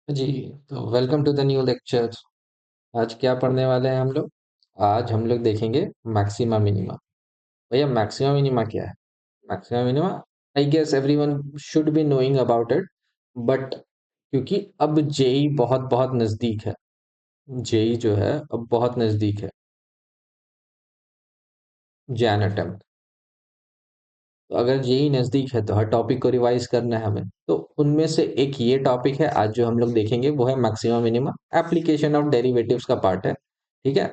जी, तो welcome to the new lecture. आज क्या पढ़ने वाले हैं हम लोग? आज हम लोग देखेंगे मैक्सिमा मिनिमा। भैया मैक्सिमा मिनिमा क्या है? Maxima minima I guess everyone should be knowing about it, but क्योंकि अब जेई बहुत बहुत नजदीक है। जेई जो है अब बहुत नजदीक है। जैन अटेम्प्ट। तो अगर जेई नजदीक है तो हर टॉपिक को रिवाइज करना है हमें। तो उनमें से एक ये टॉपिक है आज जो हम लोग देखेंगे, वो है maxima minima. Application of derivatives का पार्ट है। ठीक है।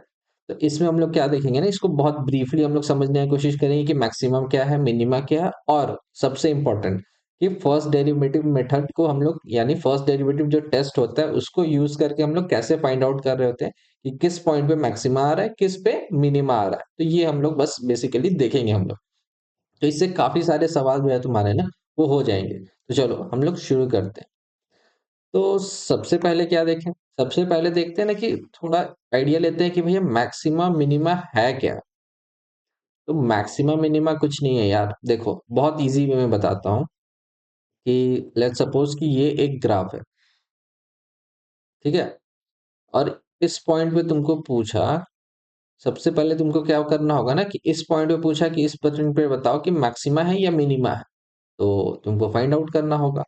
तो इसमें हम लोग क्या देखेंगे ना, इसको बहुत ब्रीफली हम लोग समझने की कोशिश करेंगे कि मैक्सिमम क्या है, मिनिमा क्या है, और सबसे इंपॉर्टेंट कि फर्स्ट डेरिवेटिव मेथड को हम लोग, यानी फर्स्ट डेरिवेटिव जो टेस्ट होता है उसको यूज करके हम लोग कैसे फाइंड आउट कर रहे होते हैं कि किस पॉइंट पे मैक्सिमा आ रहा है, किस पे मिनिमा आ रहा है। तो ये हम लोग बस बेसिकली देखेंगे हम लोग। तो इससे काफी सारे सवाल जो है तुम्हारे ना, वो हो जाएंगे। तो चलो हम लोग शुरू करते हैं। तो सबसे पहले क्या देखें? सबसे पहले देखते हैं ना कि थोड़ा आइडिया लेते हैं कि भैया मैक्सिमा मिनिमा है क्या। तो मैक्सिमा मिनिमा कुछ नहीं है यार, देखो बहुत इजी वे में बताता हूँ कि लेट्स सपोज कि ये एक ग्राफ है। ठीक है। और इस पॉइंट पे तुमको पूछा, सबसे पहले तुमको क्या करना होगा ना कि इस पॉइंट पे पूछा कि इस पॉइंट पे बताओ कि मैक्सिमा है या मिनिमा है। तो तुमको फाइंड आउट करना होगा।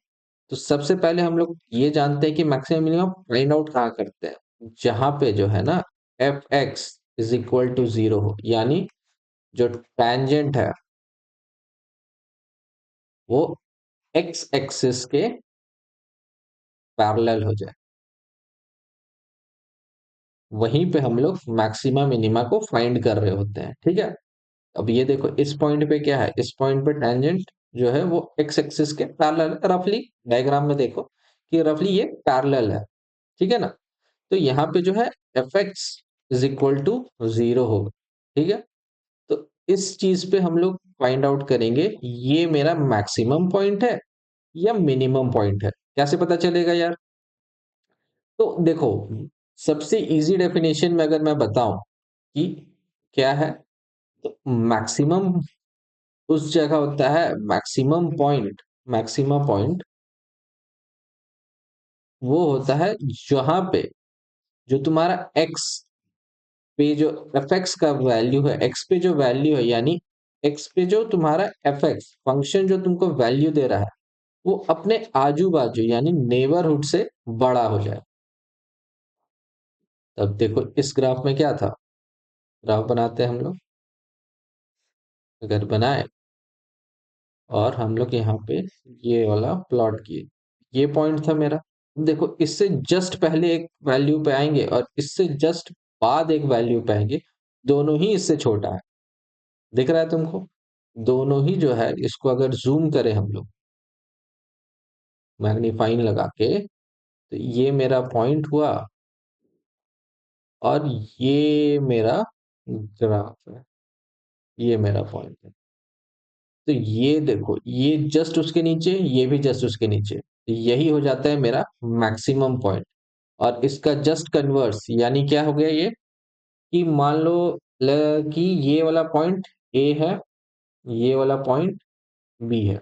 तो सबसे पहले हम लोग ये जानते हैं कि मैक्सिमम मिनिमम फाइंड आउट कहाँ करते हैं, जहां पे जो है ना f x is equal to zero हो, यानी जो टैंजेंट है वो एक्स एक्सिस के पैरेलल हो जाए। वहीं पे हम लोग मैक्सिमा मिनिमा को फाइंड कर रहे होते हैं। ठीक है। अब ये देखो इस पॉइंट पे क्या है, इस पॉइंट पे टैंजेंट जो है वो एक्स एक्सिस के पैरेलल, रफली डायग्राम में देखो कि रफली ये पैरेलल है। ठीक है ना। तो यहाँ पे जो है f x is equal to zero होगा। ठीक है। तो इस चीज पे हम लोग फाइंड आउट करेंगे ये मेरा मैक्सिमम पॉइंट है या मिनिमम पॉइंट है। कैसे पता चलेगा यार? तो देखो, सबसे इजी डेफिनेशन में अगर मैं बताऊं कि क्या है, तो मैक्सिमम उस जगह होता है, मैक्सिमम पॉइंट, मैक्सिमम पॉइंट वो होता है जहां पे जो तुम्हारा एक्स पे जो एफ एक्स का वैल्यू है, एक्स पे जो वैल्यू है, यानी एक्स पे जो तुम्हारा एफ एक्स फंक्शन जो तुमको वैल्यू दे रहा है, वो अपने आजू बाजू यानी नेबरहुड से बड़ा हो जाए। तब देखो इस ग्राफ में क्या था, ग्राफ बनाते हैं हम लोग। अगर बनाए और हम लोग यहाँ पे ये वाला प्लॉट किए, ये पॉइंट था मेरा। देखो इससे जस्ट पहले एक वैल्यू पे आएंगे और इससे जस्ट बाद एक वैल्यू पे आएंगे, दोनों ही इससे छोटा है। दिख रहा है तुमको? दोनों ही जो है, इसको अगर जूम करें हम लोग मैग्नीफाइंग लगा के, तो ये मेरा पॉइंट हुआ और ये मेरा ग्राफ है, ये मेरा पॉइंट है। तो ये देखो, ये जस्ट उसके नीचे, ये भी जस्ट उसके नीचे, तो यही हो जाता है मेरा मैक्सिमम पॉइंट। और इसका जस्ट कन्वर्स यानी क्या हो गया ये, कि मान लो कि ये वाला पॉइंट ए है, ये वाला पॉइंट बी है,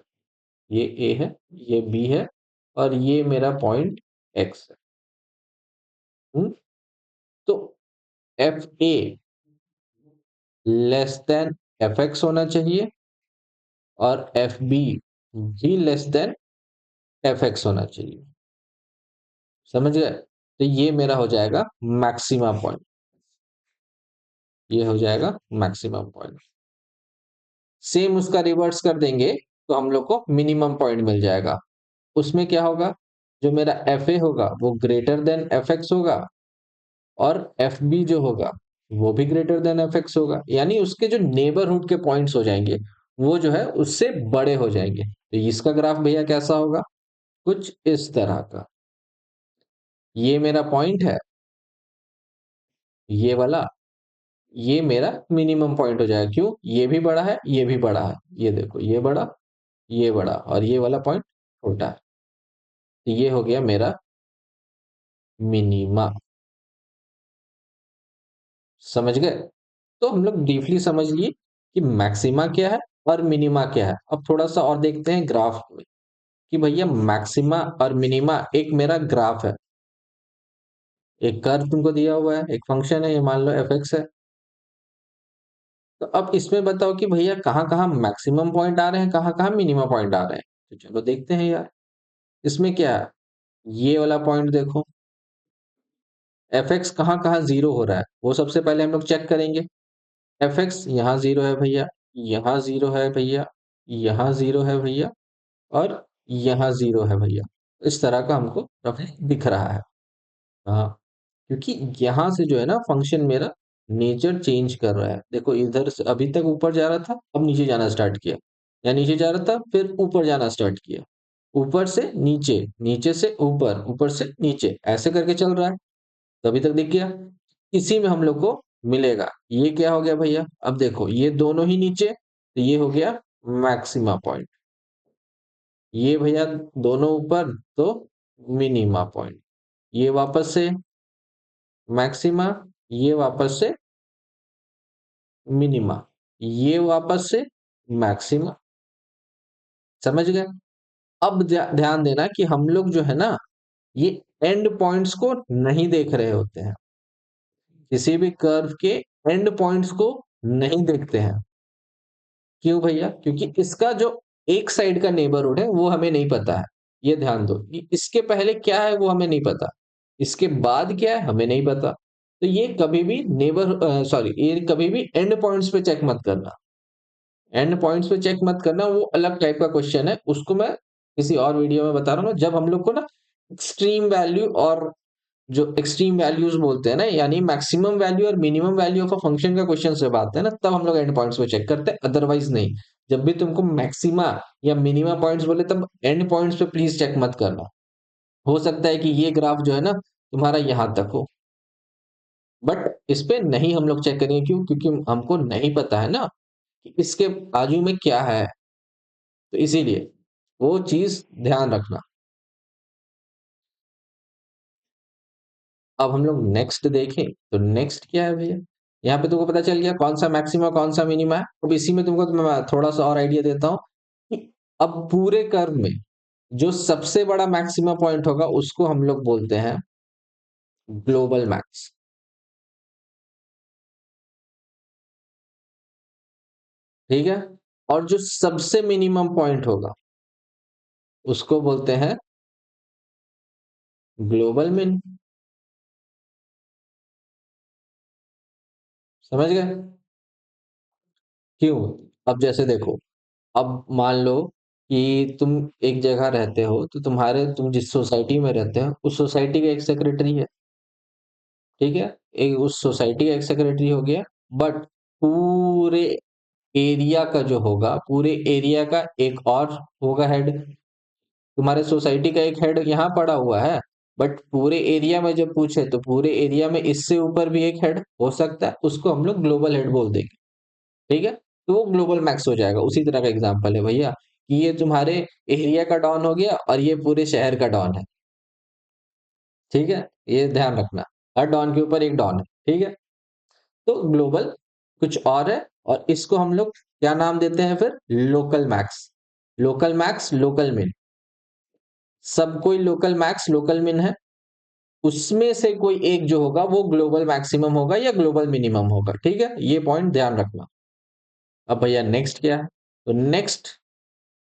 ये ए है, ये बी है, और ये मेरा पॉइंट एक्स है। हम्म? तो F A less than F x होना चाहिए और एफ बी भी लेस देन एफ एक्स होना चाहिए। समझ गए? तो ये मेरा हो जाएगा मैक्सिमम पॉइंट, ये हो जाएगा मैक्सिमम पॉइंट। सेम उसका रिवर्स कर देंगे तो हम लोग को मिनिमम पॉइंट मिल जाएगा। उसमें क्या होगा, जो मेरा एफ ए होगा वो ग्रेटर देन एफ एक्स होगा, और एफ बी जो होगा वो भी ग्रेटर देन एफ एक्स होगा, यानी उसके जो नेबरहुड के पॉइंट्स हो जाएंगे वो जो है उससे बड़े हो जाएंगे। तो इसका ग्राफ भैया कैसा होगा? कुछ इस तरह का। ये मेरा पॉइंट है, ये वाला, ये मेरा मिनिमम पॉइंट हो जाएगा। क्यों? ये भी बड़ा है, ये भी बड़ा है, ये देखो ये बड़ा, ये बड़ा, और ये वाला पॉइंट छोटा है। तो ये हो गया मेरा मिनिमा। समझ गए? तो हम लोग डीपली समझ लिए कि मैक्सिमा क्या है और मिनिमा क्या है। अब थोड़ा सा और देखते हैं ग्राफ में कि भैया मैक्सिमा और मिनिमा एक मेरा ग्राफ है। एक कर्व तुमको दिया हुआ है, एक फंक्शन है, ये मान लो एफ एक्स है। तो अब इसमें बताओ कि भैया कहाँ कहाँ मैक्सिमम पॉइंट आ रहे हैं, कहाँ कहाँ मिनिमम पॉइंट आ रहे हैं। तो चलो देखते हैं यार, इसमें क्या है, ये वाला पॉइंट देखो, एफ एक्स कहाँ कहाँ जीरो हो रहा है, वो सबसे पहले हम लोग चेक करेंगे। एफ एक्स यहाँ जीरो है भैया, यहाँ जीरो है भैया, यहाँ जीरो है भैया, और यहाँ जीरो है भैया। इस तरह का हमको रफली दिख रहा है। हाँ, क्योंकि यहाँ से जो है ना फंक्शन मेरा नेचर चेंज कर रहा है। देखो इधर से अभी तक ऊपर जा रहा था, अब नीचे जाना स्टार्ट किया, या नीचे जा रहा था फिर ऊपर जाना स्टार्ट किया, ऊपर से नीचे, नीचे से ऊपर, ऊपर से नीचे, ऐसे करके चल रहा है। तो अभी तक दिख गया, इसी में हम लोग को मिलेगा। ये क्या हो गया भैया, अब देखो ये दोनों ही नीचे, तो ये हो गया मैक्सिमा पॉइंट। ये भैया दोनों ऊपर, तो मिनिमा पॉइंट। ये वापस से मैक्सिमा, ये वापस से मिनिमा, ये वापस से मैक्सिमा। समझ गए। अब ध्यान देना कि हम लोग जो है ना, ये एंड पॉइंट्स को नहीं देख रहे होते हैं, किसी भी कर्व के एंड पॉइंट्स को नहीं देखते हैं। क्यों भैया, क्योंकि इसका जो एक साइड का नेबरहुड है वो हमें नहीं पता है। ये ध्यान दो कि इसके पहले क्या है वो हमें नहीं पता, इसके बाद क्या है हमें नहीं पता। तो ये कभी भी सॉरी, ये कभी भी एंड पॉइंट्स पे चेक मत करना। एंड पॉइंट्स पे चेक मत करना, वो अलग टाइप का क्वेश्चन है, उसको मैं किसी और वीडियो में बता रहा हूँ, जब हम लोग को ना एक्सट्रीम वैल्यू और जो एक्सट्रीम वैल्यूज बोलते हैं ना, यानी मैक्सिमम वैल्यू और minimum value of a function का क्वेश्चन जब आता है ना, तब हम लोग एंड पॉइंट्स पे चेक करते हैं, अदरवाइज नहीं। जब भी तुमको मैक्सिमा या मिनिमम पॉइंट्स बोले तब एंड पॉइंट्स पे प्लीज चेक मत करना। हो सकता है कि ये ग्राफ जो है ना तुम्हारा यहां तक हो, बट इस पे नहीं हम लोग चेक करेंगे। क्यों, क्योंकि हमको नहीं पता है ना कि इसके बाजू में क्या है, तो इसीलिए वो चीज ध्यान रखना। अब हम लोग नेक्स्ट देखें, तो नेक्स्ट क्या है भैया, यहाँ पे तुमको पता चल गया कौन सा मैक्सिमा कौन सा मिनिमा है। अब इसी में तुमको तो मैं थोड़ा सा और आइडिया देता हूँ कि अब पूरे कर्व में जो सबसे बड़ा मैक्सिमा पॉइंट होगा उसको हम लोग बोलते हैं ग्लोबल मैक्स। ठीक है, और जो सबसे मिनिमम पॉइंट होगा उसको बोलते हैं ग्लोबल मिन। समझ गए। क्यों, अब जैसे देखो, अब मान लो कि तुम एक जगह रहते हो, तो तुम जिस सोसाइटी में रहते हो उस सोसाइटी का एक सेक्रेटरी है। ठीक है, एक उस सोसाइटी का एक सेक्रेटरी हो गया, बट पूरे एरिया का जो होगा, पूरे एरिया का एक और होगा हेड। तुम्हारे सोसाइटी का एक हेड यहाँ पड़ा हुआ है, बट पूरे एरिया में जब पूछे तो पूरे एरिया में इससे ऊपर भी एक हेड हो सकता है, उसको हम लोग ग्लोबल हेड बोल देंगे। ठीक है, तो वो ग्लोबल मैक्स हो जाएगा। उसी तरह का एग्जांपल है भैया कि ये तुम्हारे एरिया का डॉन हो गया और ये पूरे शहर का डॉन है। ठीक है, ये ध्यान रखना, हर डॉन के ऊपर एक डॉन है। ठीक है, तो ग्लोबल कुछ और है, और इसको हम लोग क्या नाम देते हैं फिर, local max. Local max, local मिन, सब कोई लोकल मैक्स लोकल मिन है, उसमें से कोई एक जो होगा वो ग्लोबल मैक्सिमम होगा या ग्लोबल मिनिमम होगा। ठीक है, ये पॉइंट ध्यान रखना। अब भैया नेक्स्ट क्या है, तो नेक्स्ट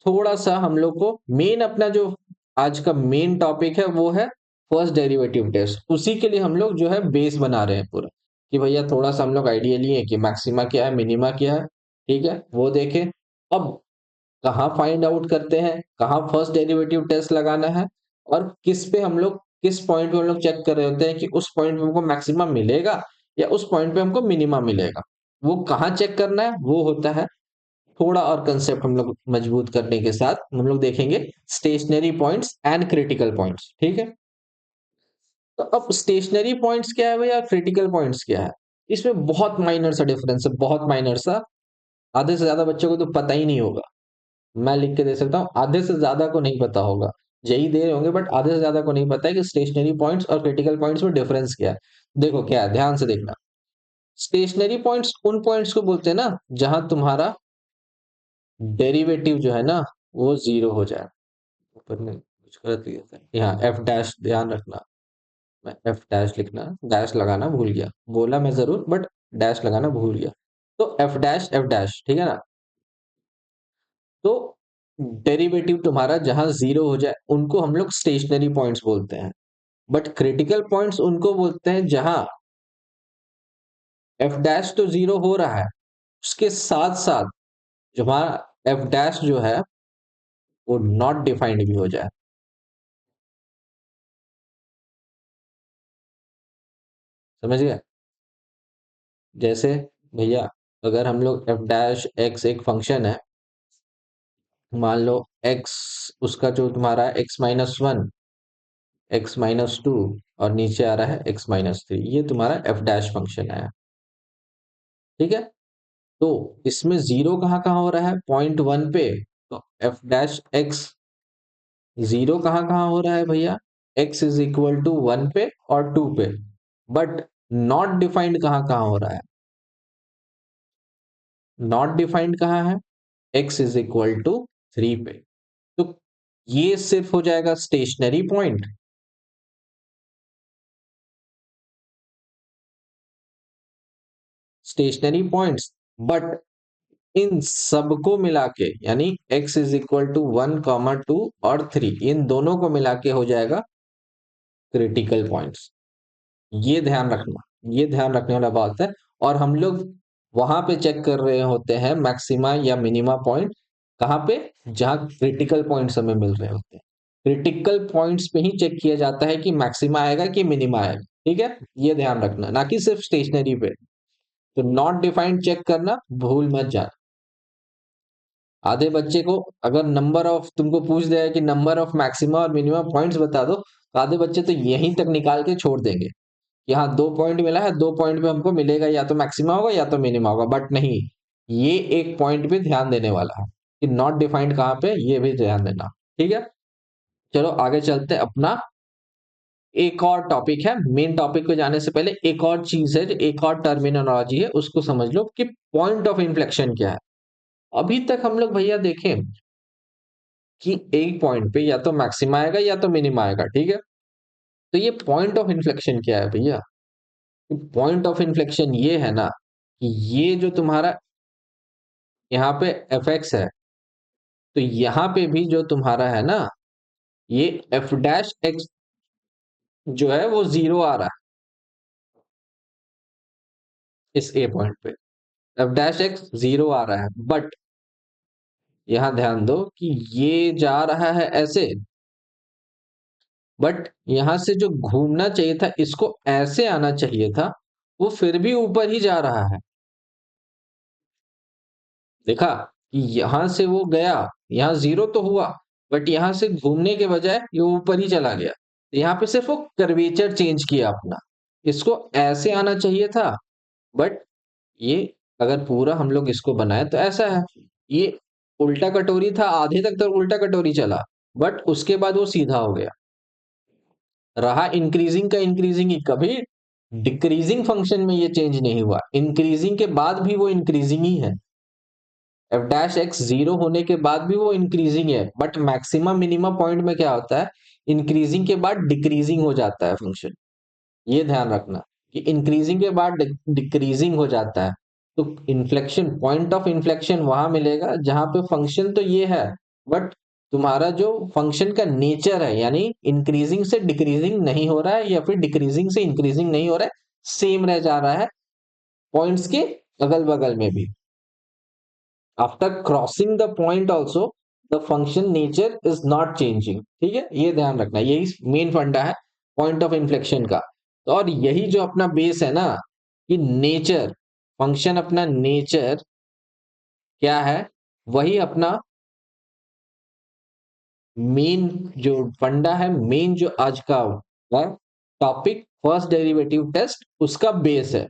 थोड़ा सा हम लोग को मेन अपना जो आज का मेन टॉपिक है वो है फर्स्ट डेरिवेटिव टेस्ट। उसी के लिए हम लोग जो है बेस बना रहे हैं पूरा, कि भैया थोड़ा सा हम लोग आइडिया लिए कि मैक्सिमा क्या है, मिनिमा क्या है। ठीक है, वो देखें। अब कहाँ फाइंड आउट करते हैं, कहाँ फर्स्ट डेरिवेटिव टेस्ट लगाना है, और किस पे हम लोग, किस पॉइंट पे हम लोग चेक कर रहे होते हैं कि उस पॉइंट पे हमको मैक्सिमम मिलेगा या उस पॉइंट पे हमको मिनिमा मिलेगा। वो कहाँ चेक करना है वो होता है, थोड़ा और कंसेप्ट हम लोग मजबूत करने के साथ हम लोग देखेंगे stationary points and critical points. ठीक है, तो अब स्टेशनरी पॉइंट्स क्या है भैया, क्रिटिकल पॉइंट्स क्या है, इसमें बहुत माइनर सा डिफरेंस है, बहुत माइनर सा। आधे से ज्यादा बच्चों को तो पता ही नहीं होगा। मैं लिख के दे सकता हूँ, आधे से ज्यादा को नहीं पता होगा। यही दे रहे होंगे बट आधे से ज्यादा को नहीं पता है कि स्टेशनरी पॉइंट्स और क्रिटिकल पॉइंट्स में डिफरेंस क्या है। देखो क्या है, ध्यान से देखना। स्टेशनरी पॉइंट्स उन पॉइंट्स को बोलते हैं ना जहां तुम्हारा डेरिवेटिव जो है ना वो जीरो हो जाए। ऊपर में कुछ गलत लिखा है यहाँ, एफ डैश ध्यान रखना। मैं एफ डैश लिखना, डैश लगाना भूल गया, बोला मैं जरूर बट डैश लगाना भूल गया। तो एफ डैश ठीक है ना। तो डेरिवेटिव तुम्हारा जहां जीरो हो जाए उनको हम लोग स्टेशनरी पॉइंट्स बोलते हैं, बट क्रिटिकल पॉइंट्स उनको बोलते हैं जहां एफ डैश तो जीरो हो रहा है, उसके साथ साथ जो हमारा एफ डैश जो है वो नॉट डिफाइंड भी हो जाए। समझ गए? जैसे भैया, अगर हम लोग एफ डैश एक्स एक फंक्शन है, मान लो एक्स, उसका जो तुम्हारा x-1, x-2 और नीचे आ रहा है x-3, ये तुम्हारा एफ डैश फंक्शन है। ठीक है। तो इसमें जीरो कहाँ कहाँ हो रहा है, पॉइंट 1 पे। तो एफ डैश एक्स जीरो कहाँ कहाँ हो रहा है भैया, x = 1 पे और 2 पे। बट नॉट डिफाइंड कहाँ कहाँ हो रहा है, नॉट डिफाइंड कहाँ है, x = 3 पे। तो ये सिर्फ हो जाएगा stationary point, stationary points. But इन सबको मिला के, यानी x = 1, 2 और 3, इन दोनों को मिला के हो जाएगा क्रिटिकल पॉइंट्स। ये ध्यान रखना, ये ध्यान रखने वाला बात है। और हम लोग वहां पे चेक कर रहे होते हैं मैक्सिमा या मिनिमा पॉइंट, कहाँ पे, जहां क्रिटिकल पॉइंट्स हमें मिल रहे होते हैं। क्रिटिकल पॉइंट्स पे ही चेक किया जाता है कि मैक्सिमा आएगा कि मिनिमा आएगा। ठीक है, ये ध्यान रखना, ना कि सिर्फ स्टेशनरी पे। तो नॉट डिफाइंड चेक करना भूल मत जाना। आधे बच्चे को अगर नंबर ऑफ तुमको पूछ दिया है कि नंबर ऑफ मैक्सिमा और मिनिमा पॉइंट्स बता दो, तो आधे बच्चे तो यहीं तक निकाल के छोड़ देंगे कि हाँ 2 पॉइंट मिला है, 2 पॉइंट पे हमको मिलेगा या तो मैक्सिमा होगा या तो मिनिमा होगा। बट नहीं, ये एक पॉइंट पे ध्यान देने वाला है कि नॉट डिफाइंड कहाँ पे, ये भी ध्यान देना। ठीक है, चलो आगे चलते हैं। अपना एक और टॉपिक है, मेन टॉपिक पे जाने से पहले एक और चीज है, एक और टर्मिनोलॉजी है, उसको समझ लो कि पॉइंट ऑफ इन्फ्लेक्शन क्या है। अभी तक हम लोग भैया देखें कि एक पॉइंट पे या तो मैक्सिमा आएगा या तो मिनिमा आएगा। ठीक है, तो ये पॉइंट ऑफ इन्फ्लेक्शन क्या है भैया? पॉइंट ऑफ इन्फ्लेक्शन ये है ना कि ये जो तुम्हारा यहाँ पे एफ एक्स है, तो यहाँ पे भी जो तुम्हारा है ना, ये एफ डैश एक्स जो है वो जीरो आ रहा है इस ए पॉइंट पे। एफ डैश एक्स जीरो आ रहा है, बट यहाँ ध्यान दो कि ये जा रहा है ऐसे, बट यहां से जो घूमना चाहिए था इसको ऐसे आना चाहिए था, वो फिर भी ऊपर ही जा रहा है। देखा कि यहां से वो गया, यहाँ जीरो तो हुआ, बट यहां से घूमने के बजाय ये ऊपर ही चला गया। यहाँ पे सिर्फ वो कर्वेचर चेंज किया अपना, इसको ऐसे आना चाहिए था, बट ये अगर पूरा हम लोग इसको बनाए तो ऐसा है। ये उल्टा कटोरी था, आधे तक तो उल्टा कटोरी चला, बट उसके बाद वो सीधा हो गया। रहा इंक्रीजिंग का इंक्रीजिंग ही, कभी डिक्रीजिंग फंक्शन में ये चेंज नहीं हुआ, इंक्रीजिंग के बाद भी वो इंक्रीजिंग ही है। एफ डैश एक्स जीरो होने के बाद भी वो इंक्रीजिंग है, बट मैक्सिमम मिनिमम पॉइंट में क्या होता है, इंक्रीजिंग के बाद डिक्रीजिंग हो जाता है फंक्शन। ये ध्यान रखना कि इंक्रीजिंग के बाद डिक्रीजिंग हो जाता है। तो इन्फ्लेक्शन, पॉइंट ऑफ इन्फ्लेक्शन वहां मिलेगा जहां पे फंक्शन तो ये है, बट तुम्हारा जो फंक्शन का नेचर है, यानी इंक्रीजिंग से डिक्रीजिंग नहीं हो रहा है या फिर डिक्रीजिंग से इंक्रीजिंग नहीं हो रहा है, सेम रह जा रहा है पॉइंट्स के अगल बगल में भी। After crossing the point also the function nature is not changing. ठीक है, ये ध्यान रखना, यही मेन फंडा है पॉइंट ऑफ इन्फ्लेक्शन का। तो और यही जो अपना बेस है ना, कि नेचर, फंक्शन अपना नेचर क्या है, वही अपना मेन जो फंडा है, मेन जो आज का टॉपिक फर्स्ट डेरिवेटिव टेस्ट, उसका बेस है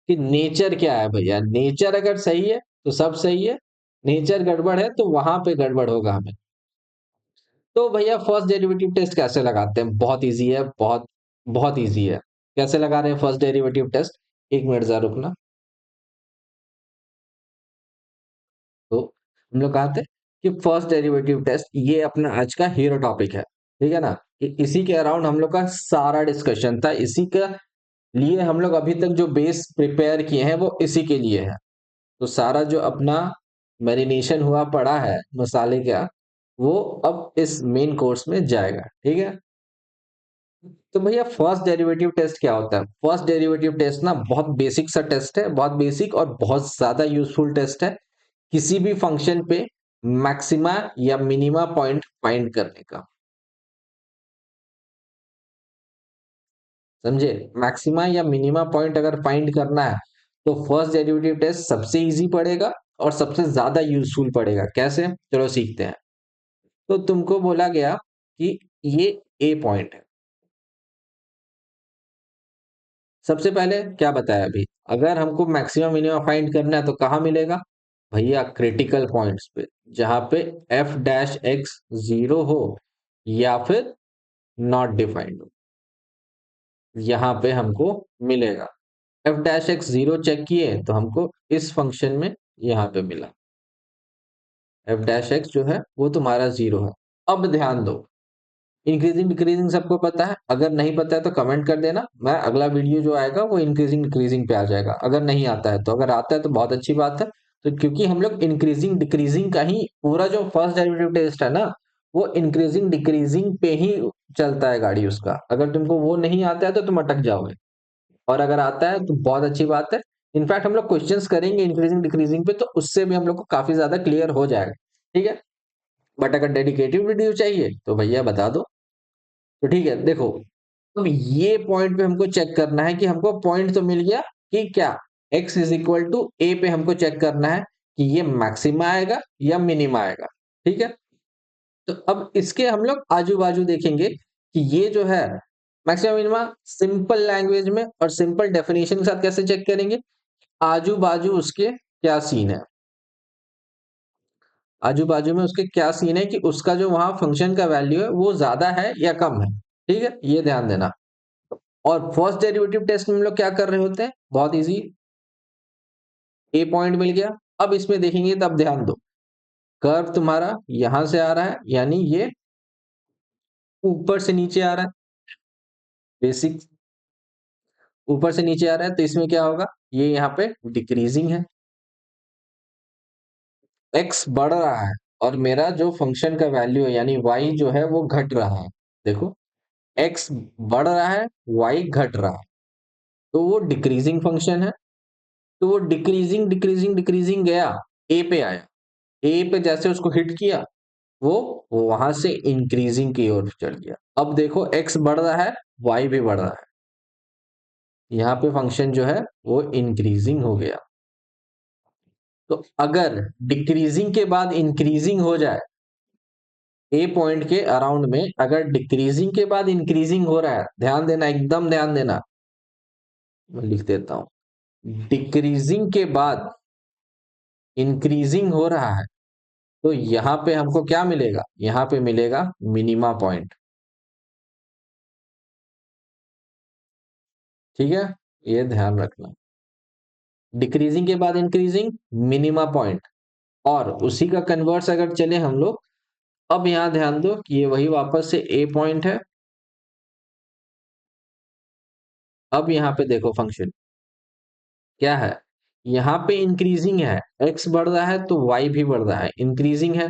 कि नेचर क्या है भैया। नेचर अगर सही है तो सब सही है, नेचर गड़बड़ है तो वहां पे गड़बड़ होगा हमें। तो भैया फर्स्ट डेरिवेटिव टेस्ट कैसे लगाते हैं, बहुत इजी है, बहुत बहुत इजी है। कैसे लगा रहे हैं फर्स्ट डेरिवेटिव टेस्ट, 1 मिनट जरा रुकना। तो हम लोग कहते हैं कि फर्स्ट डेरिवेटिव टेस्ट ये अपना आज का हीरो टॉपिक है। ठीक है ना, इसी के अराउंड हम लोग का सारा डिस्कशन था, इसी के लिए हम लोग अभी तक जो बेस प्रिपेयर किए हैं वो इसी के लिए है। तो सारा जो अपना मैरिनेशन हुआ पड़ा है मसाले का, वो अब इस मेन कोर्स में जाएगा, ठीक है। तो भैया फर्स्ट डेरिवेटिव टेस्ट क्या होता है? फर्स्ट डेरिवेटिव टेस्ट ना बहुत बेसिक सा टेस्ट है, बहुत बेसिक और बहुत ज्यादा यूजफुल टेस्ट है किसी भी फंक्शन पे मैक्सिमा या मिनिमा पॉइंट फाइंड करने का। समझे? मैक्सिमा या मिनिमा पॉइंट अगर फाइंड करना है तो फर्स्ट डेरिवेटिव टेस्ट सबसे इजी पड़ेगा और सबसे ज्यादा यूजफुल पड़ेगा। कैसे? चलो सीखते हैं। तो तुमको बोला गया कि ये ए पॉइंट है। सबसे पहले क्या बताया अभी, अगर हमको मैक्सिमम मिनिमम फाइंड करना है तो कहाँ मिलेगा? भैया क्रिटिकल पॉइंट्स पे, जहां पे एफ डैश एक्स जीरो हो या फिर नॉट डिफाइंड हो, यहां पे हमको मिलेगा। F dash x zero check किए तो हमको इस फंक्शन में यहां पे मिला, एफ डैश एक्स जो है वो तुम्हारा जीरो है। अब ध्यान दो, इंक्रीजिंग डिक्रीजिंग सबको पता है, अगर नहीं पता है तो कमेंट कर देना, मैं अगला वीडियो जो आएगा वो इंक्रीजिंग डिक्रीजिंग पे आ जाएगा। अगर नहीं आता है तो, अगर आता है तो बहुत अच्छी बात है। तो क्योंकि हम लोग इंक्रीजिंग डिक्रीजिंग का ही पूरा जो फर्स्ट डेरिवेटिव टेस्ट है ना, वो इंक्रीजिंग डिक्रीजिंग पे ही चलता है गाड़ी उसका। अगर तुमको वो नहीं आता है तो तुम अटक जाओगे, और अगर आता है तो बहुत अच्छी बात है। इनफैक्ट हम लोग क्वेश्चंस करेंगे इंक्रीजिंग डिक्रीजिंग पे, तो उससे भी हम लोग को काफी ज्यादा क्लियर हो जाएगा, ठीक है। बट अगर डेडिकेटेड वीडियो चाहिए तो भैया बता दो। तो ठीक है, देखो, तो ये पॉइंट पे हमको चेक करना है कि हमको पॉइंट तो मिल गया कि क्या x इज इक्वल टू ए पे हमको चेक करना है कि ये मैक्सिमा आएगा या मिनिमा आएगा, ठीक है। तो अब इसके हम लोग आजू बाजू देखेंगे कि ये जो है मैक्सिमम मिनिमा, सिंपल लैंग्वेज में और सिंपल डेफिनेशन के साथ कैसे चेक करेंगे, आजू बाजू उसके क्या सीन है, आजू बाजू में उसके क्या सीन है कि उसका जो वहां फंक्शन का वैल्यू है वो ज्यादा है या कम है, ठीक है, ये ध्यान देना। और फर्स्ट डेरिवेटिव टेस्ट में हम लोग क्या कर रहे होते हैं, बहुत इजी, ए पॉइंट मिल गया। अब इसमें देखेंगे तब ध्यान दो, कर्व तुम्हारा यहां से आ रहा है, यानी ये ऊपर से नीचे आ रहा है, बेसिक ऊपर से नीचे आ रहा है, तो इसमें क्या होगा, ये यहाँ पे डिक्रीजिंग है, एक्स बढ़ रहा है और मेरा जो फंक्शन का वैल्यू है यानी वाई जो है वो घट रहा है। देखो, एक्स बढ़ रहा है, वाई घट रहा है, तो वो डिक्रीजिंग फंक्शन है। तो वो डिक्रीजिंग डिक्रीजिंग डिक्रीजिंग गया, ए पे आया, ए पे जैसे उसको हिट किया, वो वहां से इंक्रीजिंग की ओर चढ़ गया। अब देखो एक्स बढ़ रहा है, वाई भी बढ़ रहा है, यहाँ पे फंक्शन जो है वो इंक्रीजिंग हो गया। तो अगर डिक्रीजिंग के बाद इंक्रीजिंग हो जाए, ए पॉइंट के अराउंड में अगर डिक्रीजिंग के बाद इंक्रीजिंग हो रहा है, ध्यान देना, एकदम ध्यान देना, मैं लिख देता हूं, डिक्रीजिंग के बाद इंक्रीजिंग हो रहा है, तो यहां पे हमको क्या मिलेगा, यहां पे मिलेगा मिनिमा पॉइंट, ठीक है, ये ध्यान रखना। डिक्रीजिंग के बाद इंक्रीजिंग, मिनिमा पॉइंट। और उसी का कन्वर्स अगर चले हम लोग, अब यहां ध्यान दो कि ये वही वापस से ए पॉइंट है। अब यहां पे देखो फंक्शन क्या है, यहां पे इंक्रीजिंग है, एक्स बढ़ रहा है तो वाई भी बढ़ रहा है, इंक्रीजिंग है।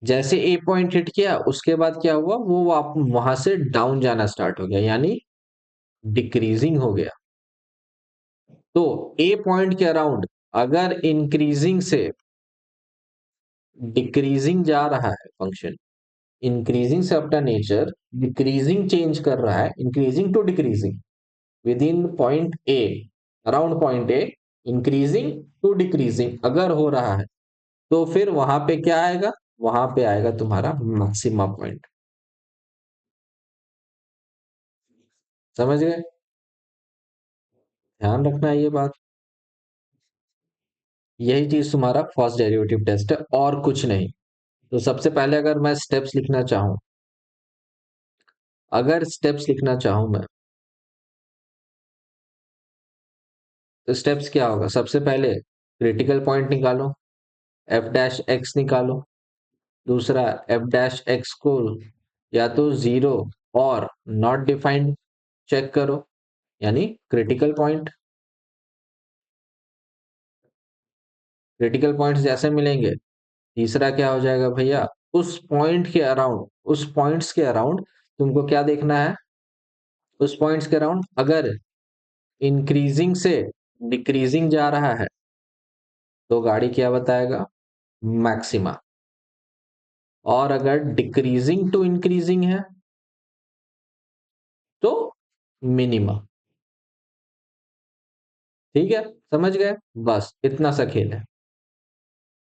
जैसे ए पॉइंट हिट किया उसके बाद क्या हुआ, वो वहां से डाउन जाना स्टार्ट हो गया, यानी डिक्रीजिंग हो गया। तो ए पॉइंट के अराउंड अगर इंक्रीजिंग से डिक्रीजिंग जा रहा है फंक्शन, इंक्रीजिंग से अपना नेचर डिक्रीजिंग चेंज कर रहा है, increasing to decreasing within point A, around point A, increasing to decreasing अगर हो रहा है, तो फिर वहां पे क्या आएगा, वहां पे आएगा तुम्हारा मैक्सिमा पॉइंट। समझ गए? ध्यान रखना है ये बात। यही चीज तुम्हारा फर्स्ट डेरिवेटिव टेस्ट है और कुछ नहीं। तो सबसे पहले अगर मैं स्टेप्स लिखना चाहूं, अगर स्टेप्स लिखना चाहूं मैं, तो स्टेप्स क्या होगा, सबसे पहले क्रिटिकल पॉइंट निकालो, एफ डैश एक्स निकालो। दूसरा, एफ डैश एक्स को या तो जीरो और नॉट डिफाइंड चेक करो, यानी क्रिटिकल पॉइंट। क्रिटिकल पॉइंट्स जैसे मिलेंगे, तीसरा क्या हो जाएगा भैया, उस पॉइंट के अराउंड, उस पॉइंट्स के अराउंड तुमको क्या देखना है, उस पॉइंट्स के अराउंड अगर इंक्रीजिंग से डिक्रीजिंग जा रहा है तो गाड़ी क्या बताएगा, मैक्सिमा। और अगर डिक्रीजिंग टू इंक्रीजिंग है तो मिनिमा। ठीक है, समझ गए? बस इतना सा खेल है,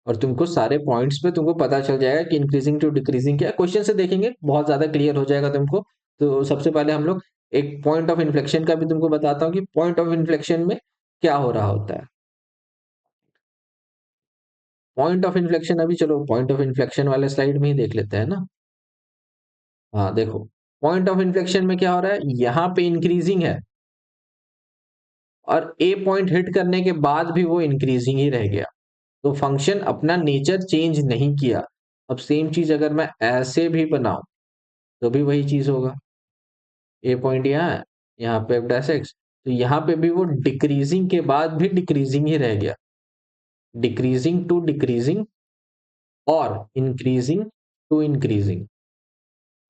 और तुमको सारे पॉइंट्स पे तुमको पता चल जाएगा कि इंक्रीजिंग टू डिक्रीजिंग क्या है। क्वेश्चन से देखेंगे बहुत ज्यादा क्लियर हो जाएगा तुमको। तो सबसे पहले हम लोग एक पॉइंट ऑफ इन्फ्लेक्शन का भी तुमको बताता हूँ कि पॉइंट ऑफ इन्फ्लेक्शन में क्या हो रहा होता है। पॉइंट ऑफ इन्फ्लेक्शन, अभी चलो पॉइंट ऑफ इन्फ्लेक्शन वाले स्लाइड में ही देख लेते हैं ना। हाँ देखो, पॉइंट ऑफ इन्फ्लेक्शन में क्या हो रहा है, यहाँ पे इंक्रीजिंग है और ए पॉइंट हिट करने के बाद भी वो इंक्रीजिंग ही रह गया, तो फंक्शन अपना नेचर चेंज नहीं किया। अब सेम चीज अगर मैं ऐसे भी बनाऊं तो भी वही चीज होगा। ए पॉइंट यहाँ है, यहाँ पे एफ डैश एक्स, तो यहाँ पे भी वो डिक्रीजिंग के बाद भी डिक्रीजिंग ही रह गया। डिक्रीजिंग टू डिक्रीजिंग और इंक्रीजिंग टू इंक्रीजिंग।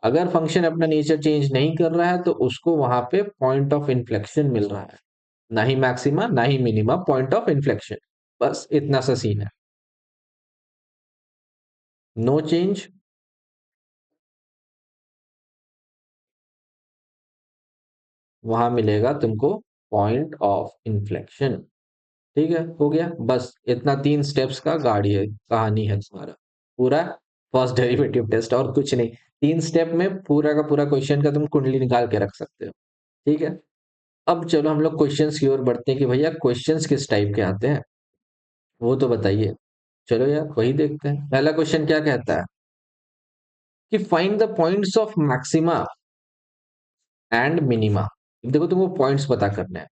अगर फंक्शन अपना नेचर चेंज नहीं कर रहा है तो उसको वहां पे पॉइंट ऑफ इन्फ्लेक्शन मिल रहा है, ना ही मैक्सिमा ना ही मिनिमा, पॉइंट ऑफ इन्फ्लेक्शन। बस इतना सा सीन है। नो चेंज, वहां मिलेगा तुमको पॉइंट ऑफ इन्फ्लेक्शन। ठीक है, हो गया। बस इतना, तीन स्टेप्स का गाड़ी है, कहानी है तुम्हारा पूरा फर्स्ट डेरिवेटिव टेस्ट, और कुछ नहीं। तीन स्टेप में पूरा का पूरा क्वेश्चन का तुम कुंडली निकाल के रख सकते हो। ठीक है, अब चलो हम लोग क्वेश्चंस की ओर बढ़ते हैं कि भैया क्वेश्चंस किस टाइप के आते हैं, वो तो बताइए। चलो यार वही देखते हैं। पहला क्वेश्चन क्या कहता है कि find the points of maxima and minima. देखो तुमको पॉइंट्स पता करना है।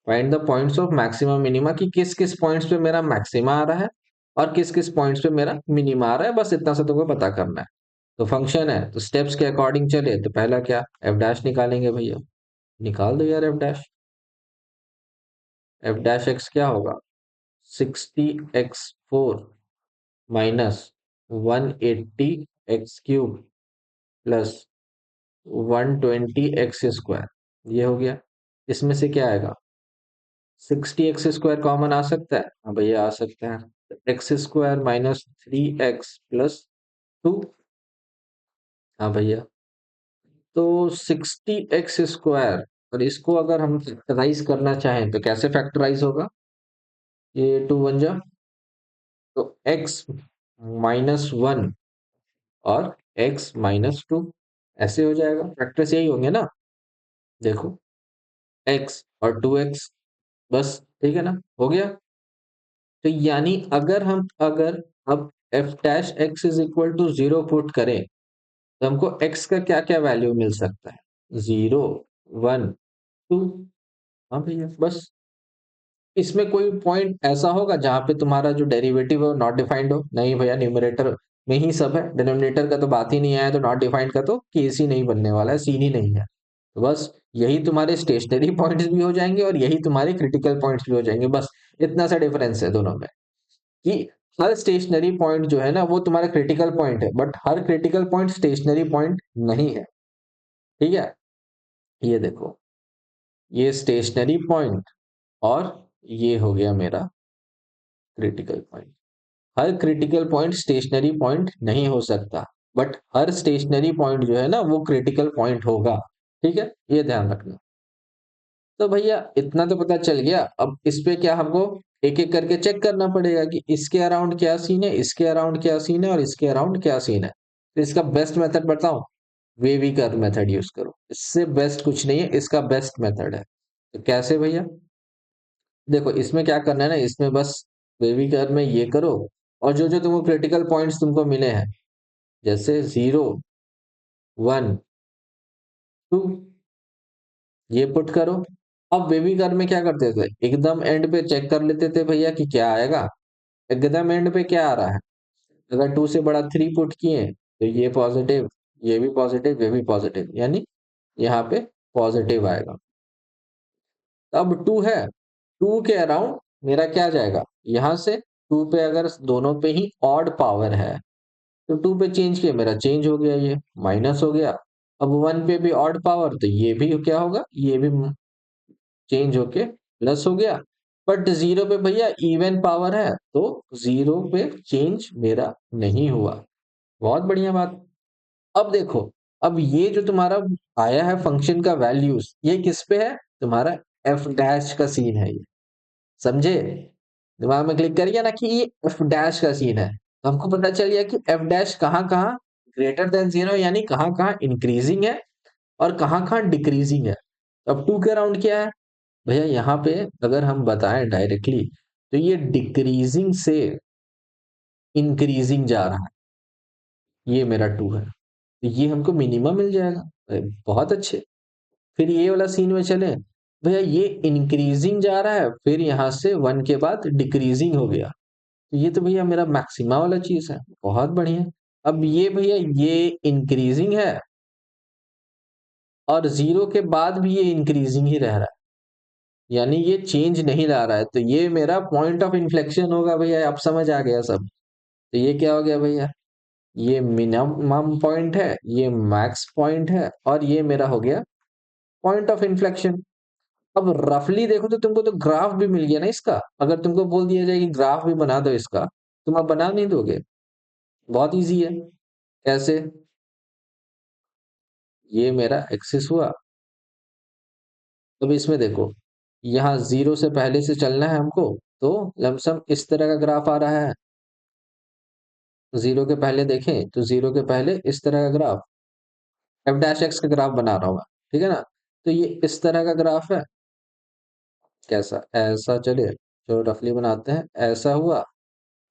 Find the points of maxima minima, कि किस किस पॉइंट्स पे मेरा मैक्सिमा आ रहा है और किस किस पॉइंट्स पे मेरा मिनिमा आ रहा है, बस इतना सा तुमको पता करना है। तो फंक्शन है तो स्टेप्स के अकॉर्डिंग चले तो पहला क्या, एफ डैश निकालेंगे भैया। निकाल दो यार F dash. F dash x क्या होगा, 60x4 minus 180x³ plus 120x²। ये हो गया। इसमें से क्या आएगा, 60x² कॉमन आ सकता है, हाँ भैया आ सकता है। x² minus 3x plus 2। हाँ भैया, तो 60x², और इसको अगर हम फैक्टराइज करना चाहें तो कैसे फैक्टराइज होगा, ये 2 बन जा, तो x-1 और x-2 ऐसे हो जाएगा। फैक्टर्स यही होंगे ना, देखो x और 2x, बस ठीक है ना, हो गया। तो यानी अगर हम, अगर अब f dash x is equal to 0 put करें तो हमको x का क्या क्या वैल्यू मिल सकता है, 0, 1, 2। हाँ भैया, बस इसमें कोई पॉइंट ऐसा होगा जहां पे तुम्हारा जो डेरिवेटिव है नॉट डिफाइंड हो, नहीं भैया न्यूमरेटर में ही सब है, डिनोमिनेटर का तो बात ही नहीं आया, तो नॉट डिफाइंड का तो केस ही नहीं बनने वाला है, सीन ही नहीं है। तो बस यही तुम्हारे स्टेशनरी पॉइंट्स भी हो जाएंगे और यही तुम्हारे क्रिटिकल पॉइंट्स भी हो जाएंगे। बस इतना सा डिफरेंस है दोनों में, कि हर स्टेशनरी पॉइंट जो है ना वो तुम्हारा क्रिटिकल पॉइंट है, but her critical point stationary point नहीं है। ठीक है, ये देखो, ये स्टेशनरी पॉइंट और ये हो गया मेरा क्रिटिकल पॉइंट। हर क्रिटिकल पॉइंट स्टेशनरी पॉइंट नहीं हो सकता, बट हर स्टेशनरी पॉइंट जो है ना वो क्रिटिकल पॉइंट होगा। ठीक है, ये ध्यान रखना। तो भैया इतना तो पता चल गया, अब इस पे क्या हमको एक एक करके चेक करना पड़ेगा कि इसके अराउंड क्या सीन है, इसके अराउंड क्या सीन है और इसके अराउंड क्या सीन है। तो इसका बेस्ट मेथड बताऊं, वेवी कर्व मेथड यूज करो, इससे बेस्ट कुछ नहीं है, इसका बेस्ट मेथड है। तो कैसे भैया, देखो इसमें क्या करना है ना, इसमें बस वेवी कर्व में ये करो, और जो जो तुमको क्रिटिकल पॉइंट्स तुमको मिले हैं, जैसे 0, 1, 2, ये पुट करो। अब बेबी कर में क्या करते थे, एकदम एंड पे चेक कर लेते थे भैया कि क्या आएगा, एकदम एंड पे क्या आ रहा है। अगर 2 से बड़ा 3 पुट किए तो ये पॉजिटिव, ये भी पॉजिटिव, ये भी पॉजिटिव, यानी यहाँ पे पॉजिटिव आएगा। अब टू है, टू के अराउंड मेरा क्या जाएगा, यहां से टू पे अगर दोनों पे ही ऑड पावर है तो टू पे चेंज किया, मेरा चेंज हो गया, ये माइनस हो गया। अब वन पे भी ऑड पावर, तो ये भी क्या होगा, ये भी चेंज होके प्लस हो गया। बट जीरो पे भैया इवन पावर है, तो जीरो पे चेंज मेरा नहीं हुआ। बहुत बढ़िया बात। अब देखो, अब ये जो तुम्हारा आया है फंक्शन का वैल्यूज, ये किस पे है, तुम्हारा एफ डैश का सीन है ये, समझे। दिमाग में क्लिक करिए ना कि ये एफ डैश का सीन है, तो हमको पता चल गया कि एफ डैश कहाँ कहाँ ग्रेटर देन जीरो, यानी कहाँ कहाँ इंक्रीजिंग है और कहाँ कहाँ डिक्रीजिंग है। अब टू के अराउंड क्या है भैया, यहाँ पे अगर हम बताएं डायरेक्टली, तो ये डिक्रीजिंग से इंक्रीजिंग जा रहा है, ये मेरा टू है, तो ये हमको मिनिमम मिल जाएगा। अरे बहुत अच्छे। फिर ये वाला सीन में चले भैया, ये इंक्रीजिंग जा रहा है, फिर यहाँ से वन के बाद डिक्रीजिंग हो गया, तो ये तो भैया मेरा मैक्सिमा वाला चीज है। बहुत बढ़िया। अब ये भैया ये इंक्रीजिंग है और जीरो के बाद भी ये इंक्रीजिंग ही रह रहा है, यानी ये चेंज नहीं ला रहा है, तो ये मेरा पॉइंट ऑफ इन्फ्लेक्शन होगा भैया। अब समझ आ गया सब। तो ये क्या हो गया भैया, ये मिनिमम पॉइंट है, ये मैक्स पॉइंट है, और ये मेरा हो गया पॉइंट ऑफ इन्फ्लेक्शन। अब रफली देखो तो तुमको तो ग्राफ भी मिल गया ना इसका। अगर तुमको बोल दिया जाए कि ग्राफ भी बना दो इसका, तुम आप बना नहीं दोगे। बहुत इजी है। कैसे, ये मेरा एक्सिस हुआ। अब इसमें देखो, यहाँ जीरो से पहले से चलना है हमको, तो लमसम इस तरह का ग्राफ आ रहा है। जीरो के पहले देखें तो जीरो के पहले इस तरह का ग्राफ, एफ डैश एक्स का ग्राफ बना रहा हूँ मैं, ठीक है ना। तो ये इस तरह का ग्राफ है। कैसा, ऐसा चले, जो रफली बनाते हैं, ऐसा हुआ,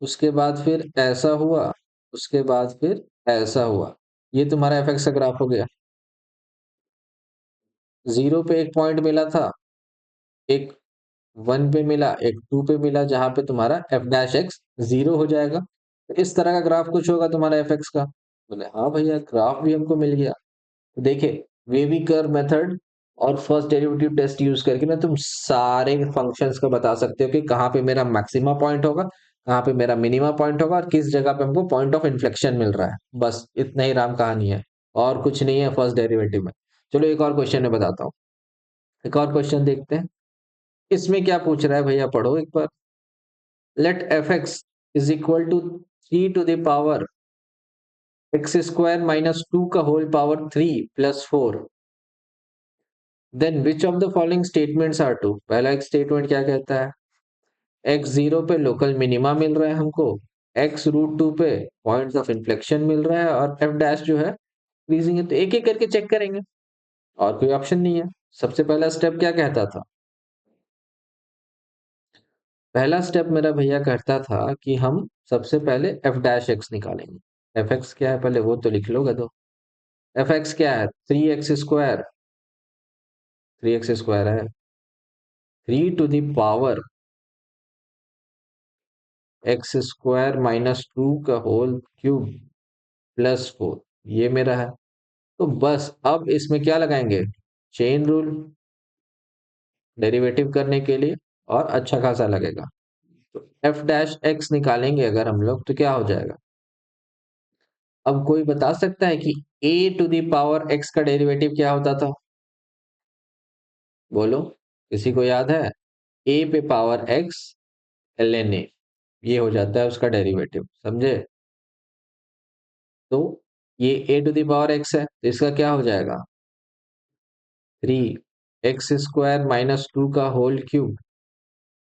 उसके बाद फिर ऐसा हुआ, उसके बाद फिर ऐसा हुआ। ये तुम्हारा एफ एक्स का ग्राफ हो गया। जीरो पे एक पॉइंट मिला था, एक वन पे मिला, एक टू पे मिला, जहां पे तुम्हारा एफ डैश एक्स जीरो हो जाएगा। तो इस तरह का ग्राफ कुछ होगा तुम्हारा एफ एक्स का। बोले हाँ भैया, ग्राफ भी हमको मिल गया। देखे, वेवी कर्व मेथड और फर्स्ट डेरिवेटिव टेस्ट यूज करके ना तुम सारे फंक्शंस को बता सकते हो कि कहाँ पे मेरा मैक्सिमा पॉइंट होगा, कहाँ पे मेरा मिनिमा पॉइंट होगा, और किस जगह पे हमको पॉइंट ऑफ इन्फ्लेक्शन मिल रहा है। बस इतना ही राम कहानी है, और कुछ नहीं है फर्स्ट डेरिवेटिव में। चलो एक और क्वेश्चन में बताता हूँ। एक और क्वेश्चन देखते हैं, इसमें क्या पूछ रहा है भैया, पढ़ो एक बार। Let F x is equal to three two the power X square minus two का whole power three plus four, then which of the following statements are true. पहला एक स्टेटमेंट क्या कहता है, एक्स जीरो पे लोकल मिनिमा मिल रहा है हमको, एक्स रूट टू पे पॉइंट्स ऑफ इन्फ्लेक्शन मिल रहा है, और एफ डैश जो है इंक्रीजिंग है। तो एक एक करके चेक करेंगे, और कोई ऑप्शन नहीं है। सबसे पहला स्टेप क्या कहता था, पहला स्टेप मेरा भैया कहता था कि हम सबसे पहले एफ डैश एक्स निकालेंगे। एफ एक्स क्या है पहले वो तो लिख लो गधो। एफ एक्स क्या है, three X square, three X square है, three two the power X square minus two का होल क्यूब प्लस फोर, ये मेरा है। तो बस अब इसमें क्या लगाएंगे, चेन रूल, डेरिवेटिव करने के लिए, और अच्छा खासा लगेगा। तो एफ डैश एक्स निकालेंगे अगर हम लोग, तो क्या हो जाएगा। अब कोई बता सकता है कि ए टू दी पावर एक्स का डेरिवेटिव क्या होता था, बोलो, किसी को याद है। ए पे power X L N A, ये हो जाता है उसका डेरिवेटिव, समझे। तो ये A to the power X है, तो इसका क्या हो जाएगा, three X square minus two का whole cube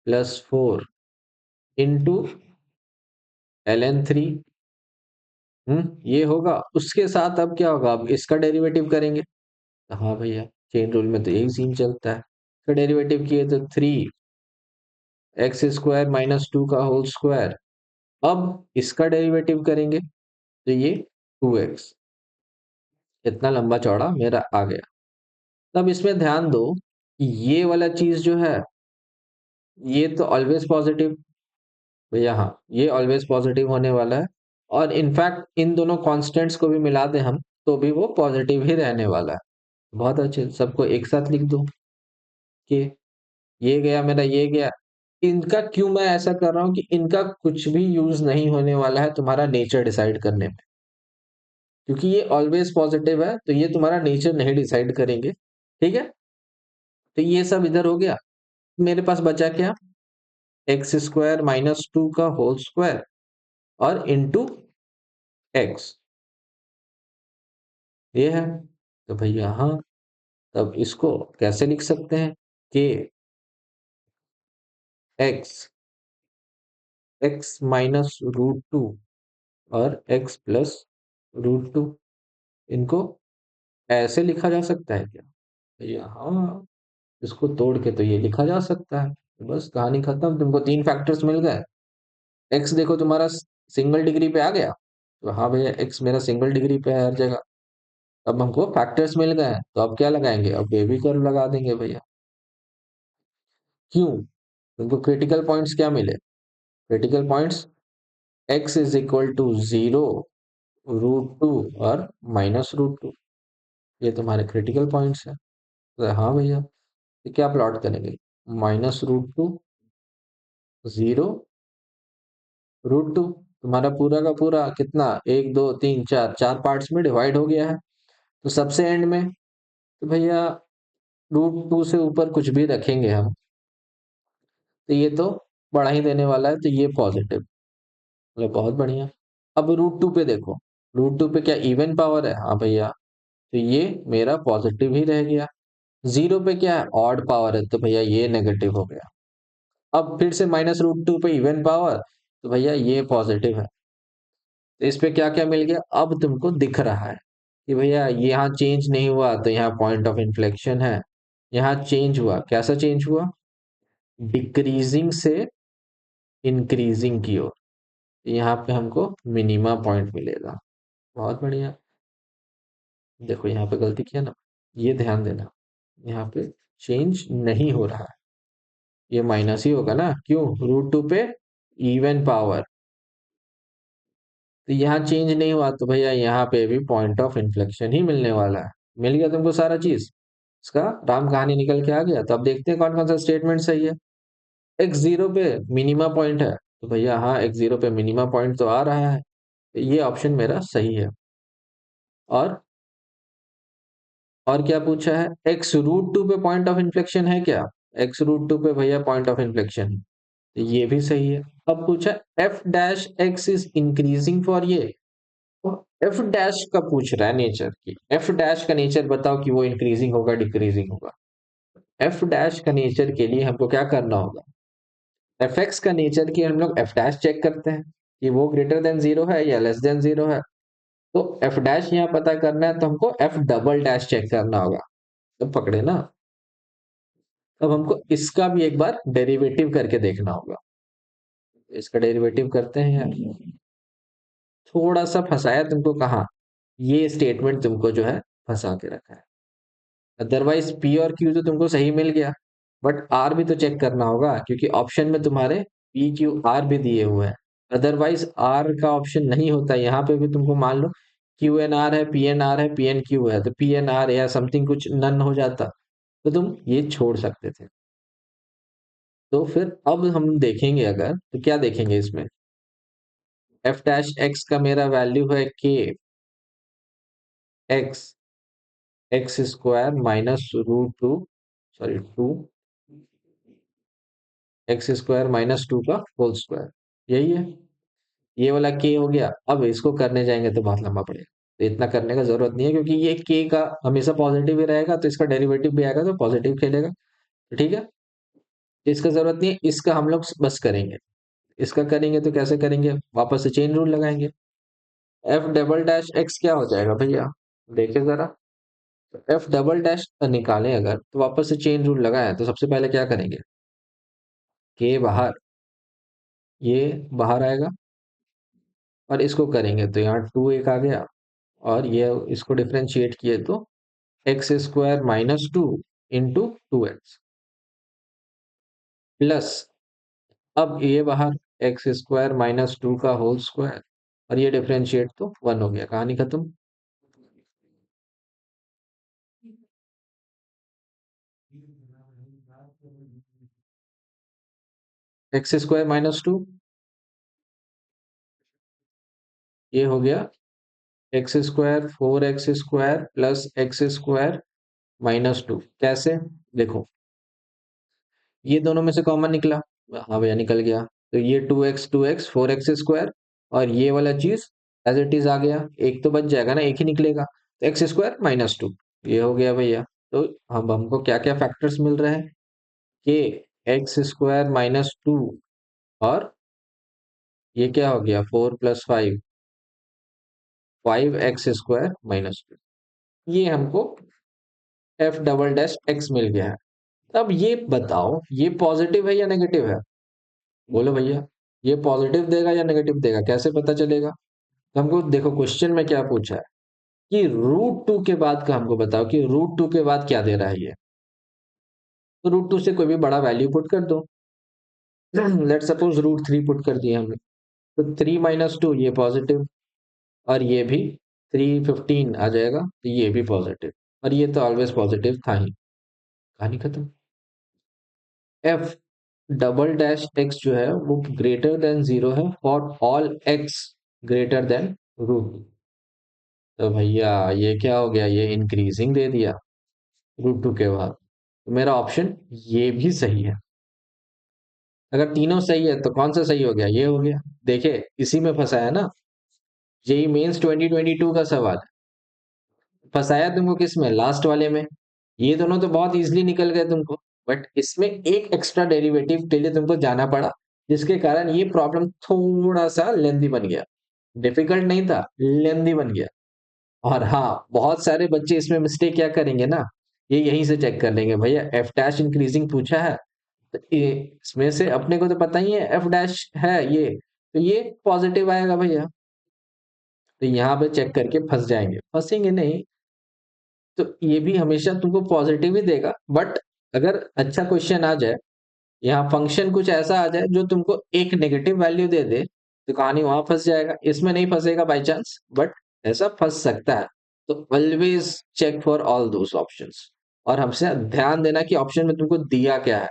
plus four into L N three. ये होगा, उसके साथ अब क्या होगा, अब इसका डेरिवेटिव करेंगे। हाँ भैया, चेन रूल में तो यही सीन चलता है। इसका डेरिवेटिव किए तो three X square minus two का होल स्क्वायर। अब इसका डेरिवेटिव करेंगे तो ये टू एक्स, इतना लंबा चौड़ा मेरा आ गया। तब इसमें ध्यान दो कि ये वाला चीज जो है, ये तो ऑलवेज पॉजिटिव, भैया हाँ, ये ऑलवेज पॉजिटिव होने वाला है। और इनफैक्ट इन दोनों कांस्टेंट्स को भी मिला दें हम, तो भी वो पॉजिटिव ही रहने वाला है। बहुत अच्छे, सबको एक साथ लिख दो कि ये गया मेरा, ये गया। इनका क्यों मैं ऐसा कर रहा हूँ कि इनका कुछ भी यूज नहीं होने वाला है तुम्हारा नेचर डिसाइड करने में, क्योंकि ये ऑलवेज पॉजिटिव है, तो ये तुम्हारा नेचर नहीं डिसाइड करेंगे। ठीक है, तो ये सब इधर हो गया। मेरे पास बचा क्या? एक्स स्क्वायर माइनस टू का होल स्क्वायर और इंटू एक्स, ये है। तो भैया हाँ, तब इसको कैसे लिख सकते हैं कि x x minus root two और एक्स प्लस रूट टू, इनको ऐसे लिखा जा सकता है क्या? भैया हाँ, इसको तोड़ के तो ये लिखा जा सकता है। तो बस कहानी खत्म, तुमको तीन फैक्टर्स मिल गए। एक्स देखो तुम्हारा सिंगल डिग्री पे आ गया, तो हाँ भैया एक्स मेरा सिंगल डिग्री पे है हर जगह। अब हमको फैक्टर्स मिल गए हैं, तो अब क्या लगाएंगे? अब बेबी कर्व लगा देंगे भैया। क्यों? तुमको क्रिटिकल पॉइंट्स क्या मिले? Critical points x is equal to zero, root two और माइनस रूट टू, ये तुम्हारे क्रिटिकल पॉइंट्स है। तो हाँ भैया, ये क्या प्लॉट करेंगे? Minus root two, zero, root two. तुम्हारा पूरा का पूरा कितना, एक दो तीन चार, चार पार्ट्स में डिवाइड हो गया है। तो सबसे एंड में तो भैया रूट टू से ऊपर कुछ भी रखेंगे हम, तो ये तो बढ़ा ही देने वाला है, तो ये पॉजिटिव, मतलब बहुत बढ़िया। अब रूट टू पे देखो, रूट टू पे क्या इवन पावर है? हाँ भैया, तो ये मेरा पॉजिटिव ही रह गया। जीरो पे क्या है? ऑड पावर है, तो भैया ये नेगेटिव हो गया। अब फिर से माइनस रूट टू पे इवन पावर, तो भैया ये पॉजिटिव है। तो इस पे क्या क्या मिल गया? अब तुमको दिख रहा है कि भैया यहाँ चेंज नहीं हुआ, तो यहाँ पॉइंट ऑफ इन्फ्लेक्शन है। यहाँ चेंज हुआ, कैसा चेंज हुआ? डिक्रीजिंग से इंक्रीजिंग की ओर। यहाँ पे हमको मिनिमा पॉइंट मिलेगा। बहुत बढ़िया। देखो यहाँ पे गलती किया ना, ये ध्यान देना, यहाँ पे चेंज नहीं हो रहा है, ये माइनस ही होगा ना। क्यों? रूट टू पे इवन पावर, तो यहाँ चेंज नहीं हुआ, तो भैया यहाँ पे भी पॉइंट ऑफ इन्फ्लेक्शन ही मिलने वाला है। मिल गया तुमको सारा चीज, इसका राम कहानी निकल के आ गया। तो अब देखते हैं कौन कौन सा स्टेटमेंट सही है। एक्स जीरो पे मिनिमा पॉइंट है, तो भैया हाँ, एक्स जीरो पे मिनिमा पॉइंट तो आ रहा है, तो ये ऑप्शन मेरा सही है। और और क्या पूछा है? एक्स रूट टू पे पॉइंट ऑफ इन्फ्लेक्शन है क्या? एक्स रूट टू पे भैया पॉइंट ऑफ इन्फ्लेक्शन है, तो ये भी सही है। अब पूछा F dash x is increasing for ये, एफ डैश का पूछ रहा है नेचर की। एफ डैश का नेचर बताओ कि वो इंक्रीजिंग होगा डिक्रीजिंग होगा। एफ डैश का नेचर के लिए हमको क्या करना होगा? एफ एक्स का नेचर की हम लोग एफ डैश चेक करते हैं कि वो ग्रेटर देन जीरो है या लेस देन जीरो है। तो एफ डैश यहाँ पता करना है, तो हमको एफ डबल डैश चेक करना होगा। तो पकड़े ना। अब हमको इसका भी एक बार डेरिवेटिव करके देखना होगा। इसका डेरिवेटिव करते हैं यार। थोड़ा सा फंसाया तुमको, कहाँ? ये स्टेटमेंट तुमको जो है फंसा के रखा है। अदरवाइज पी और क्यू तो तुमको सही मिल गया, बट आर भी तो चेक करना होगा, क्योंकि ऑप्शन में तुम्हारे पी क्यू आर भी दिए हुए हैं। अदरवाइज आर का ऑप्शन नहीं होता। यहाँ पे भी तुमको मान लो क्यू एन आर है, पी एन आर है, पी एन क्यू है, तो पी एन आर या समथिंग कुछ नन हो जाता, तो तुम ये छोड़ सकते थे। तो फिर अब हम देखेंगे, अगर तो क्या देखेंगे इसमें? एफ डैश एक्स का मेरा वैल्यू है के x, x square minus root two, sorry two, x square minus two का होल स्क्वायर, यही है। ये वाला के हो गया। अब इसको करने जाएंगे तो बहुत लंबा पड़ेगा, तो इतना करने का जरूरत नहीं है, क्योंकि ये के का हमेशा पॉजिटिव ही रहेगा, तो इसका डेरिवेटिव भी आएगा तो पॉजिटिव खेलेगा। तो ठीक है, तो इसका जरूरत नहीं है, इसका हम लोग बस करेंगे। इसका करेंगे तो कैसे करेंगे? वापस से चेन रूल लगाएंगे। एफ डबल डैश एक्स क्या हो जाएगा भैया? देखिए जरा, एफ डबल डैश निकालें अगर, तो वापस से चेन रूल लगाएं, तो सबसे पहले क्या करेंगे? के बाहर, ये बाहर आएगा, और इसको करेंगे तो यहाँ टू एक आ गया, और ये इसको डिफरेंशिएट किए तो x square minus two into two x plus, अब ये बाहर एक्स स्क्वायर माइनस टू का होल स्क्वायर, और ये डिफरेंशिएट तो वन हो गया, कहानी खत्म। एक्स स्क्वायर -2, ये हो गया x square 4x² plus x square -2। कैसे? देखो, ये दोनों में से कॉमन निकला, हाँ भैया निकल गया। तो ये 2x 4x² और ये वाला चीज एज इट इज आ गया, एक तो बच जाएगा ना, एक ही निकलेगा, तो x² -2, ये हो गया भैया। तो अब हमको क्या क्या फैक्टर्स मिल रहे हैं कि x² -2 और ये क्या हो गया 4 + 5, 5x² -2, ये हमको f डबल डैश x मिल गया है। अब ये बताओ ये पॉजिटिव है या नेगेटिव है? बोलो भैया, ये पॉजिटिव देगा या नेगेटिव देगा, कैसे पता चलेगा? तो हमको देखो क्वेश्चन में क्या पूछा है कि √2 के बाद का हमको बताओ कि √2 के बाद क्या दे रहा है ये। तो √2 से कोई भी बड़ा वैल्यू पुट कर दो। लेट सपोज √3 पुट कर दिया हमने, तो 3 - 2 ये पॉजिटिव, और ये भी 315 आ जाएगा, तो ये भी पॉजिटिव, और ये तो ऑलवेज पॉजिटिव था ही। कहानी खत्म। एफ डबल डैश एक्स जो है वो ग्रेटर देन 0 है for all x greater than √2। तो भैया ये क्या हो गया, ये इंक्रीजिंग दे दिया √2 के बाद। तो मेरा ऑप्शन ये भी सही है। अगर तीनों सही है तो कौन सा सही हो गया, ये हो गया। देखिए इसी में फंसाया ना, जेई मेंस 2022 का सवाल फंसाया तुमको किस में, लास्ट वाले में। ये दोनों तो बहुत इजीली निकल गए तुमको, बट इसमें एक एक्स्ट्रा डेरिवेटिव के लिए तुमको जाना पड़ा, जिसके कारण ये प्रॉब्लम थोड़ा सा लेंदी बन गया। डिफिकल्ट नहीं था, लेंदी बन गया। और हाँ, बहुत सारे बच्चे इसमें मिस्टेक क्या करेंगे ना, ये यहीं से चेक कर लेंगे भैया एफ डैश इंक्रीजिंग पूछा है, तो इसमें से अपने को तो पता ही है एफ डैश है ये, तो ये पॉजिटिव आएगा भैया। तो यहाँ पे चेक करके फंस जाएंगे, फंसेंगे नहीं। तो ये भी हमेशा तुमको पॉजिटिव ही देगा, बट अगर अच्छा क्वेश्चन आ जाए, यहाँ फंक्शन कुछ ऐसा आ जाए जो तुमको एक नेगेटिव वैल्यू दे दे, तो कहानी वहां फंस जाएगा। इसमें नहीं फंसेगा बाई चांस, बट ऐसा फंस सकता है। तो always check for all those options, और हमसे ध्यान देना कि ऑप्शन में तुमको दिया क्या है।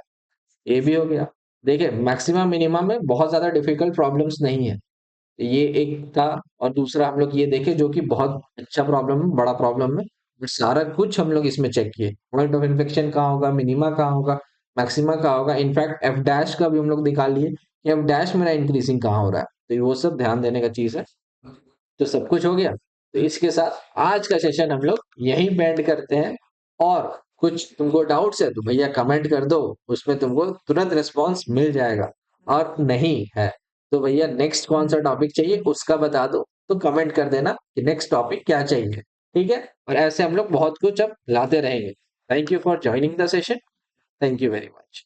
ये भी हो गया। देखिए मैक्सिमम मिनिमम में बहुत ज्यादा डिफिकल्ट प्रॉब्लम्स नहीं है, ये एक था। और दूसरा हम लोग ये देखे जो कि बहुत अच्छा प्रॉब्लम है, बड़ा प्रॉब्लम है, बट सारा कुछ हम लोग इसमें चेक किए, पॉइंट ऑफ इन्फेक्शन कहाँ होगा, मिनिमा कहाँ होगा, मैक्सिमा कहाँ होगा, इनफैक्ट एफ डैश का भी हम लोग निकाल लिए कि एफ डैश मेरा इंक्रीजिंग कहाँ हो रहा है। तो वो सब ध्यान देने का चीज है। तो सब कुछ हो गया। तो इसके साथ आज का सेशन हम लोग यहीं बैंड करते हैं। और कुछ तुमको डाउट्स है तो भैया कमेंट कर दो, उसमें तुमको तुरंत रिस्पॉन्स मिल जाएगा। और नहीं है तो भैया नेक्स्ट कौन सा टॉपिक चाहिए उसका बता दो, तो कमेंट कर देना कि नेक्स्ट टॉपिक क्या चाहिए। ठीक है, और ऐसे हम लोग बहुत कुछ अब लाते रहेंगे। Thank you for joining the session. Thank you very much.